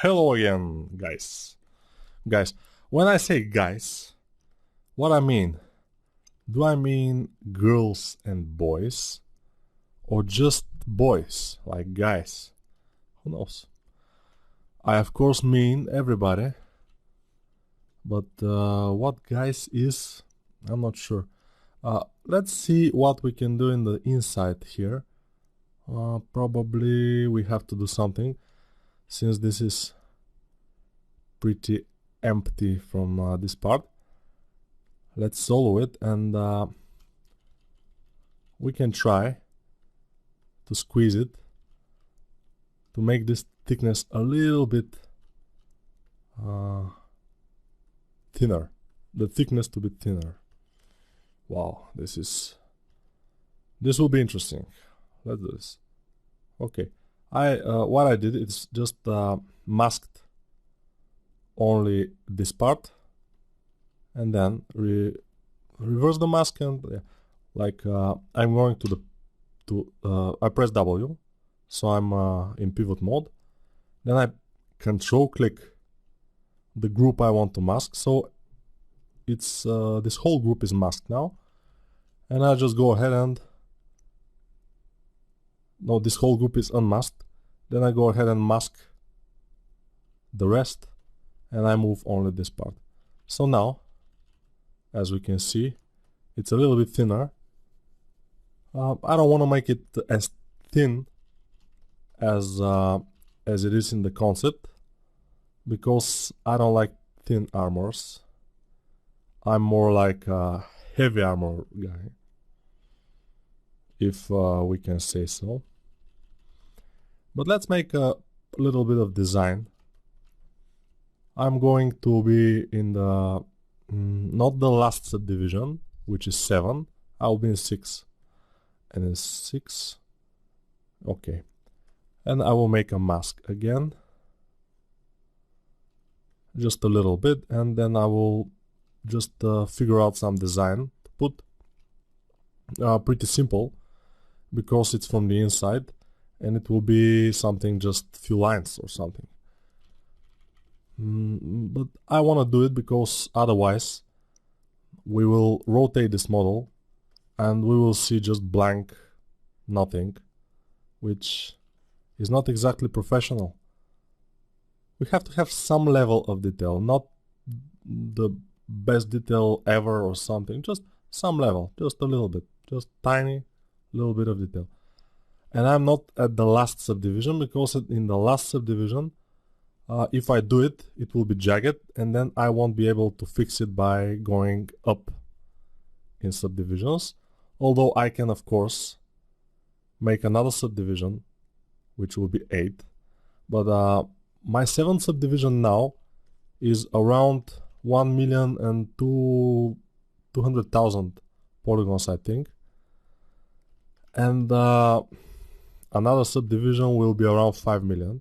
Hello again, guys. Guys, when I say guys, what I mean? Do I mean girls and boys? Or just boys, like guys? Who knows? I of course mean everybody, but what guys is, I'm not sure. Let's see what we can do in the inside here. Probably we have to do something, since this is pretty empty from this part. Let's solo it, and we can try to squeeze it to make this thickness a little bit thinner. The thickness to be thinner. Wow, this will be interesting. Let's do this. Okay, what I did is just masked only this part, and then reverse the mask, and I'm going I press W, so I'm in pivot mode. Then I control click the group I want to mask, so it's this whole group is masked now, and I just go ahead and no, this whole group is unmasked. Then I go ahead and mask the rest, and I move only this part. So now, as we can see, it's a little bit thinner. I don't want to make it as thin as it is in the concept, because I don't like thin armors. I'm more like a heavy armor guy, if we can say so. But let's make a little bit of design. I'm going to be in the not the last subdivision, which is 7. I'll be in 6, and in 6, okay, and I will make a mask again, just a little bit, and then I will just figure out some design to put. Pretty simple, because it's from the inside, and it will be something, just few lines or something. But I want to do it because otherwise we will rotate this model and we will see just blank nothing, which is not exactly professional. We have to have some level of detail, not the best detail ever or something, just some level, just a little bit, just tiny little bit of detail. And I'm not at the last subdivision, because in the last subdivision, if I do it, it will be jagged, and then I won't be able to fix it by going up in subdivisions. Although I can of course make another subdivision, which will be 8. But my 7th subdivision now is around 1,200,000 polygons, I think. And another subdivision will be around 5 million.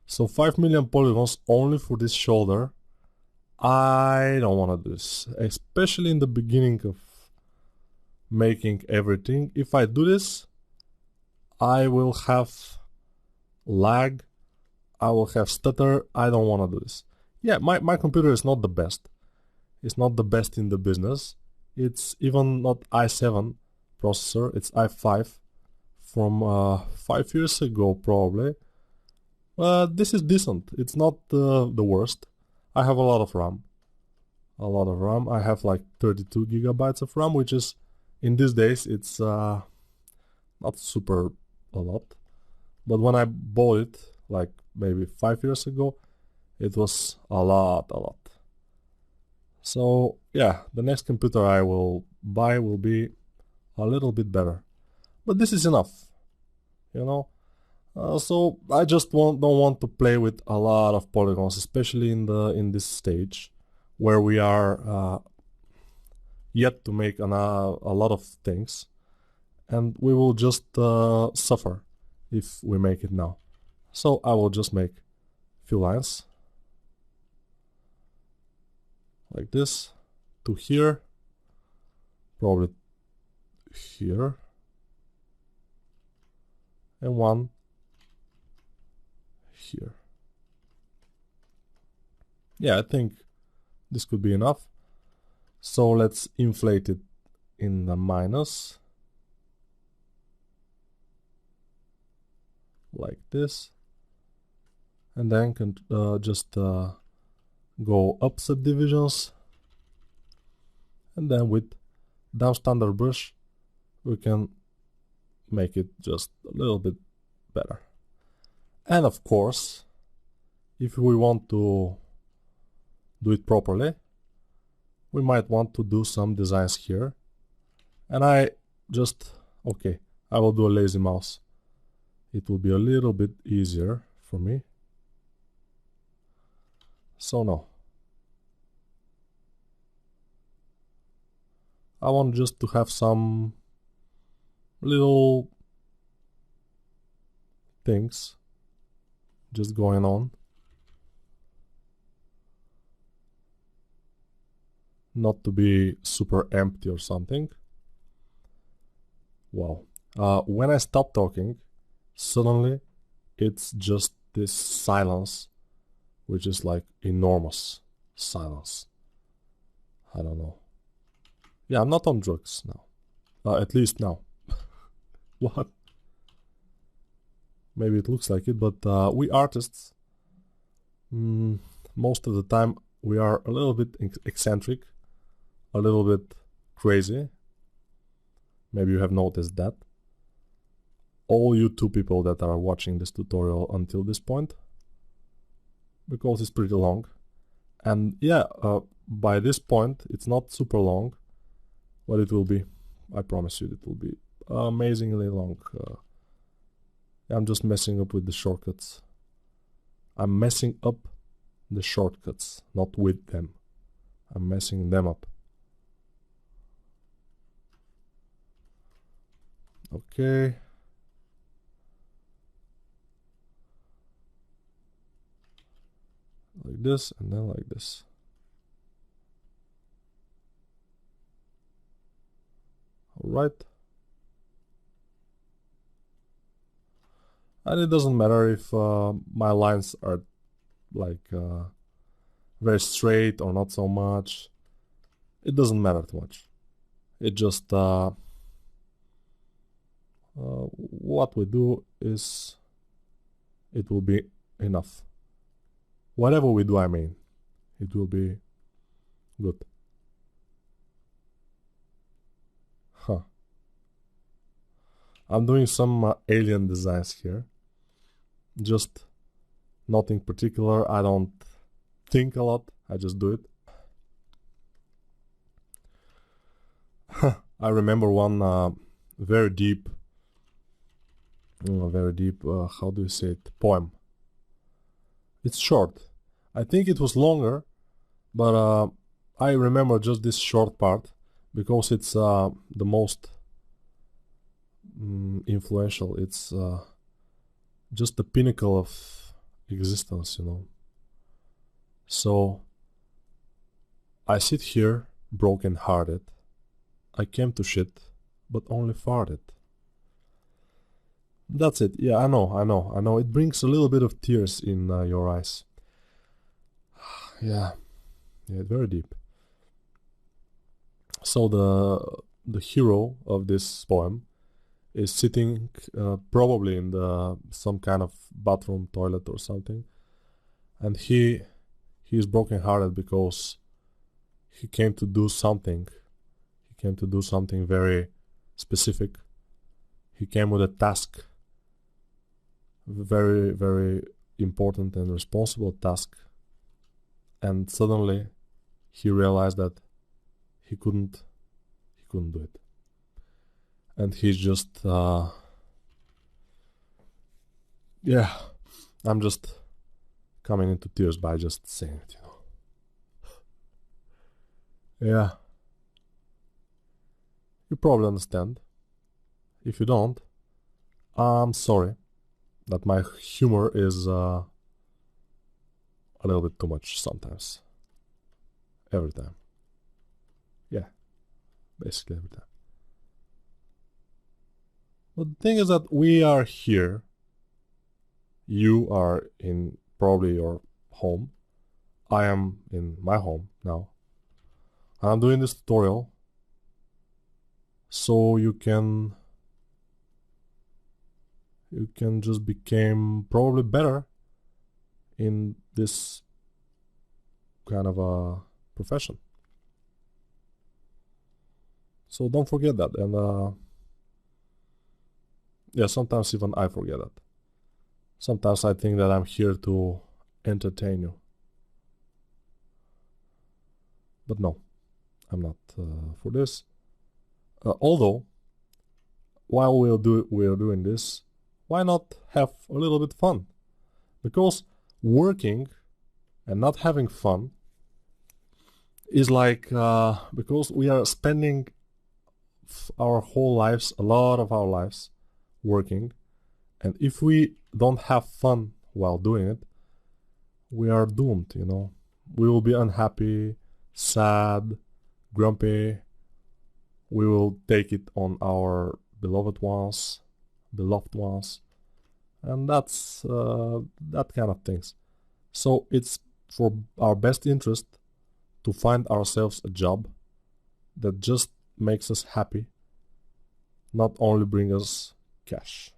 So 5 million polygons only for this shoulder. I don't want to do this, especially in the beginning of making everything. If I do this, I will have lag, I will have stutter. I don't want to do this. Yeah, my computer is not the best. It's not the best in the business. It's even not i7 processor, it's i5 from 5 years ago probably. This is decent. It's not the worst. I have a lot of RAM. I have like 32 gigabytes of RAM, which is, in these days, it's not super a lot. But when I bought it, like maybe 5 years ago, it was a lot. So yeah, the next computer I will buy will be a little bit better. But this is enough, you know. So I just don't want to play with a lot of polygons, especially in this stage where we are yet to make a lot of things, and we will just suffer if we make it now. So I will just make few lines like this to here, probably here, and one here. Yeah, I think this could be enough. So let's inflate it in the minus. Like this. And then can just go up subdivisions. And then with down standard brush, we can make it just a little bit better. And of course, if we want to do it properly, we might want to do some designs here. And I will do a lazy mouse. It will be a little bit easier for me. So no. I want just to have some little things just going on. Not to be super empty or something. Wow. When I stop talking, suddenly it's just this silence, which is like enormous silence. I don't know. Yeah, I'm not on drugs now. At least now. What? Maybe it looks like it, but we artists, most of the time we are a little bit eccentric, a little bit crazy. Maybe you have noticed that. All you two people that are watching this tutorial until this point, because it's pretty long. And yeah, by this point it's not super long, but it will be, I promise you, it will be amazingly long. I'm just messing up with the shortcuts. I'm messing up the shortcuts, not with them. I'm messing them up. Okay. Like this, and then like this. Alright. And it doesn't matter if my lines are like very straight or not so much. It doesn't matter too much. It just what we do is it will be enough. Whatever we do, I mean, it will be good. Huh. I'm doing some alien designs here. Just nothing particular. I don't think a lot. I just do it. I remember one very deep, how do you say it, poem. It's short. I think it was longer, but I remember just this short part because it's the most influential. It's just the pinnacle of existence, you know. So I sit here broken hearted. I came to shit, but only farted. That's it. Yeah, I know. It brings a little bit of tears in your eyes. Yeah, very deep. So the hero of this poem is sitting probably in some kind of bathroom, toilet or something, and he is broken-hearted because he came to do something. He came to do something very specific. He came with a task, very, very important and responsible task, and suddenly he realized that he couldn't do it, and he's just yeah, I'm just coming into tears by just saying it, you know. Yeah, you probably understand. If you don't, I'm sorry that my humor is a little bit too much sometimes. Every time. Yeah, basically every time. But the thing is that we are here. You are in probably your home. I am in my home now. I'm doing this tutorial so you can just become probably better in this kind of a profession. So don't forget that. And yeah, sometimes even I forget that. Sometimes I think that I'm here to entertain you. But no, I'm not for this. Although, while we're doing this, why not have a little bit fun? Because working and not having fun is like, because we are spending our whole lives, a lot of our lives, working, and if we don't have fun while doing it, we are doomed, you know. We will be unhappy, sad, grumpy. We will take it on our beloved ones, and that's that kind of things. So it's for our best interest to find ourselves a job that just makes us happy, not only bring us cash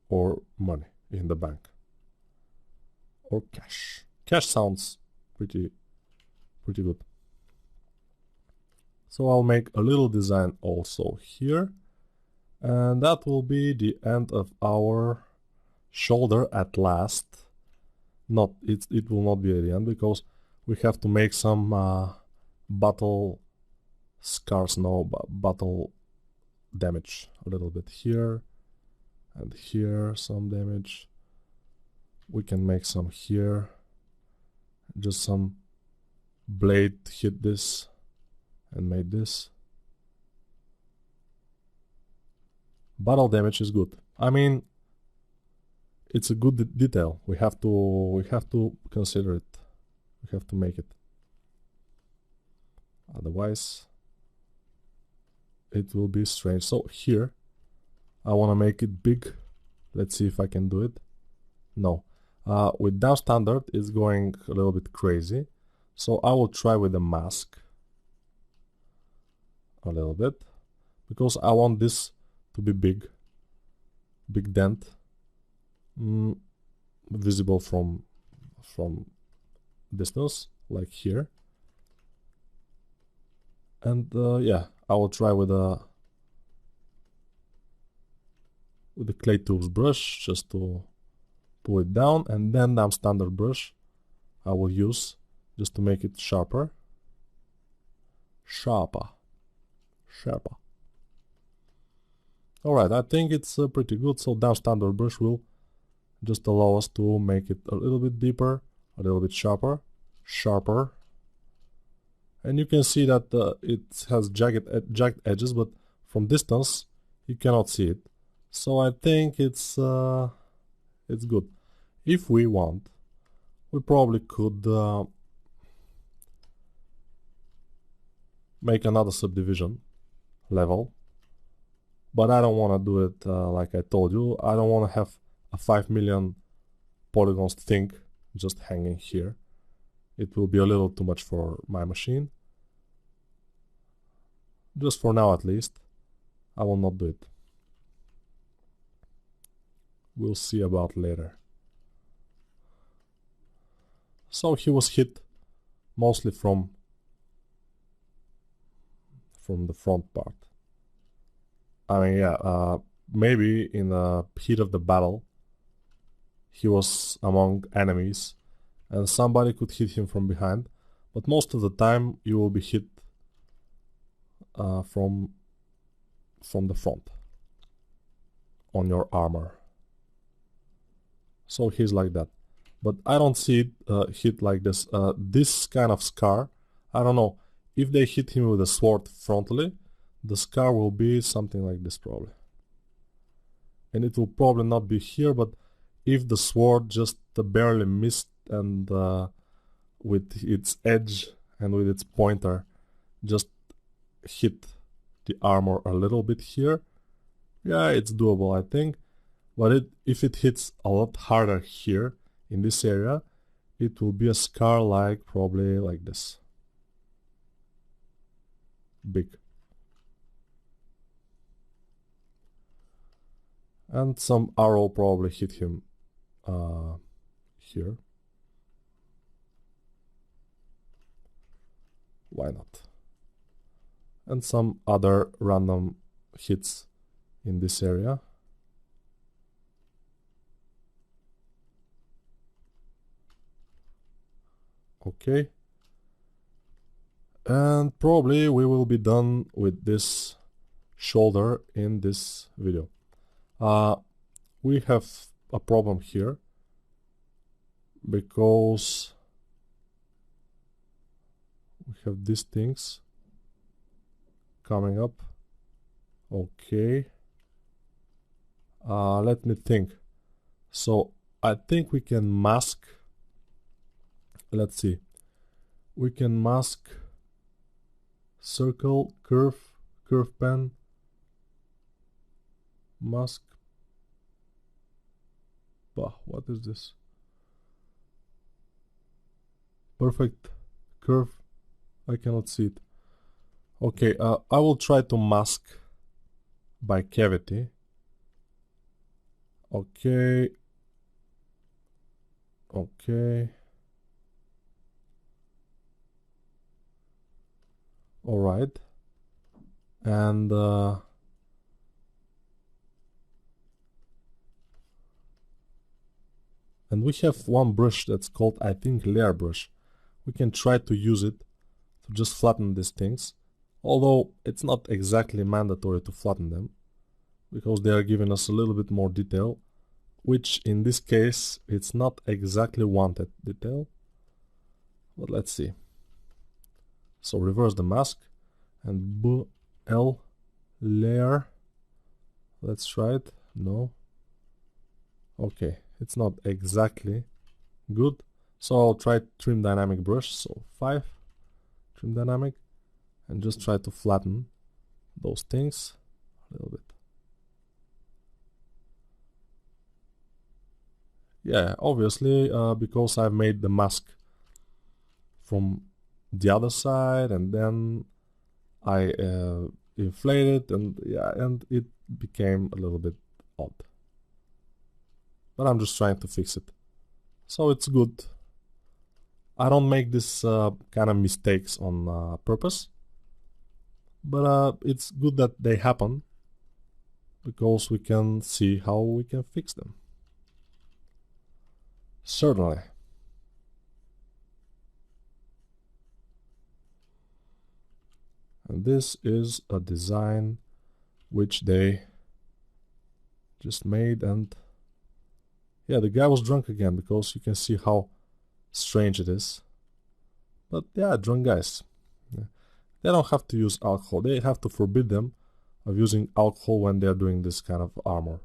or money in the bank or cash. Cash sounds pretty good. So I'll make a little design also here, and that will be the end of our shoulder at last. It will not be at the end, because we have to make some battle scars, battle damage a little bit here and here, some damage. We can make some here, just some blade hit this and made this. Battle damage is good. I mean, it's a good detail. We have to consider it. We have to make it. Otherwise, it will be strange. So here, I want to make it big. Let's see if I can do it. No. With down standard, it's going a little bit crazy. So I will try with the mask a little bit, because I want this to be big dent, visible from distance, like here. And yeah, I will try with the clay tubes brush just to pull it down, and then the standard brush I will use just to make it sharper. Alright, I think it's pretty good. So down standard brush will just allow us to make it a little bit deeper, a little bit sharper. And you can see that it has jagged edges, but from distance you cannot see it. So I think it's good. If we want, we probably could make another subdivision level, but I don't want to do it like I told you. I don't want to have a 5 million polygons thing just hanging here. It will be a little too much for my machine. Just for now, at least, I will not do it. We'll see about later. So he was hit mostly from the front part. I mean, yeah, maybe in the heat of the battle he was among enemies and somebody could hit him from behind, but most of the time you will be hit from the front on your armor. So he's like that, but I don't see it hit like this. This kind of scar, I don't know, if they hit him with a sword frontally, the scar will be something like this probably, and it will probably not be here, but if the sword just barely missed and with its edge and with its pointer just hit the armor a little bit here, yeah, it's doable, I think. But if it hits a lot harder here in this area, it will be a scar like probably like this. Big. And some arrow probably hit him here. Why not? And some other random hits in this area. Okay. And probably we will be done with this shoulder in this video. We have a problem here because we have these things coming up. Okay. Let me think. So I think we can mask. Let's see. We can mask circle, curve pen, mask. Bah, what is this? Perfect curve. I cannot see it. Okay, I will try to mask by cavity. Okay. Okay. All right. And we have one brush that's called, I think, layer brush. We can try to use it to just flatten these things, although it's not exactly mandatory to flatten them because they are giving us a little bit more detail, which in this case it's not exactly wanted detail. But let's see. So reverse the mask and L layer. Let's try it. No. Okay, it's not exactly good. So I'll try trim dynamic brush. So 5 trim dynamic and just try to flatten those things a little bit. Yeah, obviously because I've made the mask from the other side and then I inflated and it became a little bit odd. But I'm just trying to fix it. So it's good. I don't make this kind of mistakes on purpose. But it's good that they happen because we can see how we can fix them. Certainly. And this is a design which they just made, and yeah, the guy was drunk again because you can see how strange it is. But yeah, drunk guys. Yeah. They don't have to use alcohol. They have to forbid them of using alcohol when they're doing this kind of armor.